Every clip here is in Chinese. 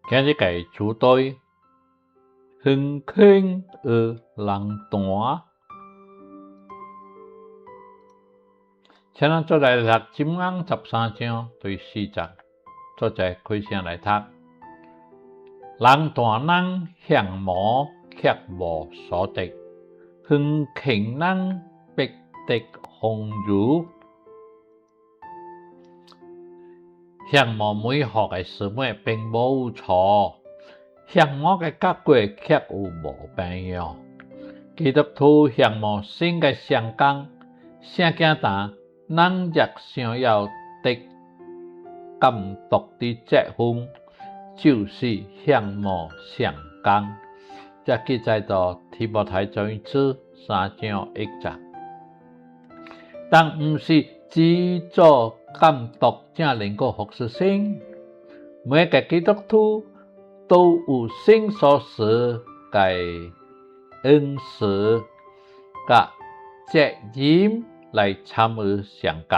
今日嘅主題橫傾而人斷，請咱做嚟讀《箴言》13章第4節，做者開聲來讀。人斷人向魔，卻無所得；橫傾人必得豐裕。向魔美好嘅事物並無錯，向魔嘅結果卻有無朋友。基督徒向魔信嘅相共，聖經但人若想要得監督的職分，就是向魔相共。這記載到提摩太前書3章1節。但唔是只做監督才能夠服侍神，每個基督徒都有神所賜嘅恩賜甲責任來參與相共，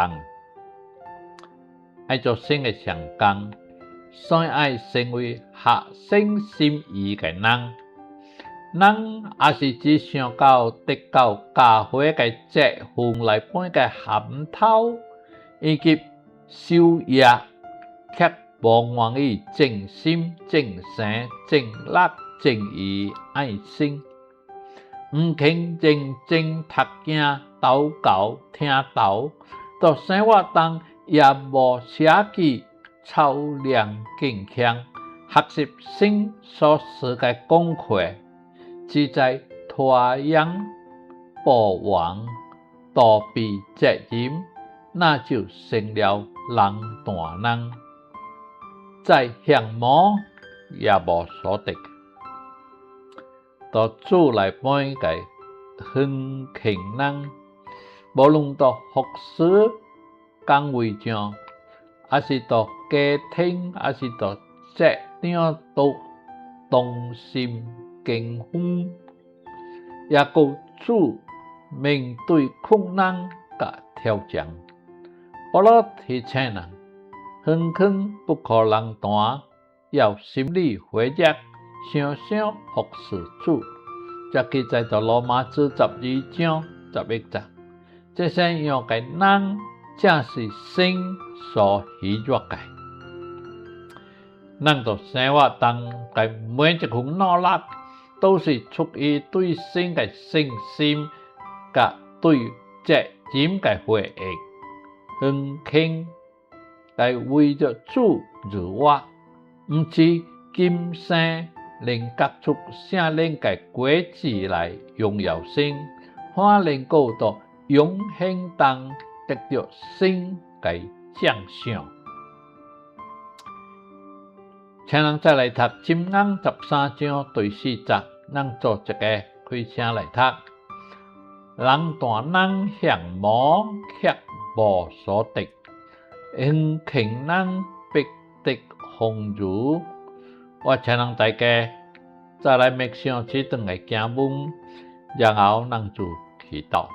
愛做神嘅相共，所以愛成為合神心意嘅人。人也是只想到得到教會嘅職分來本嘅銜頭以及收益，卻無願意盡心、盡性、盡力、盡意愛神，唔肯認真讀經、禱告、聽道，到生活中也無捨己操練堅強，學習神所賜嘅功課，只在拖延、保忘、逃避責任，那就成了人斷人，再向魔也無所得。到主來本嘅橫傾人，無論到服事崗位上，還是到家庭，還是到職場，都同心敬奉，也個主面對困難甲挑戰。保羅提醒人，橫傾不可人斷，要心裡火熱，常常服侍主。這記載到羅馬書12章11節。這些樣嘅人，正是神所喜悅嘅。咱在生活中嘅每一份努力，都是出於對神嘅信心，甲對責任嘅回應。橫傾係為咗主而活，唔是今生能結出聖靈嘅果子來榮耀神，反能夠到永恆中得到神嘅獎賞。請咱再來讀《箴言》13章第4節，咱做一個開聲來讀。人斷人向魔，卻無所得；橫傾人必得豐裕。我請咱大家再來默想這段嘅經文，然後咱就祈禱。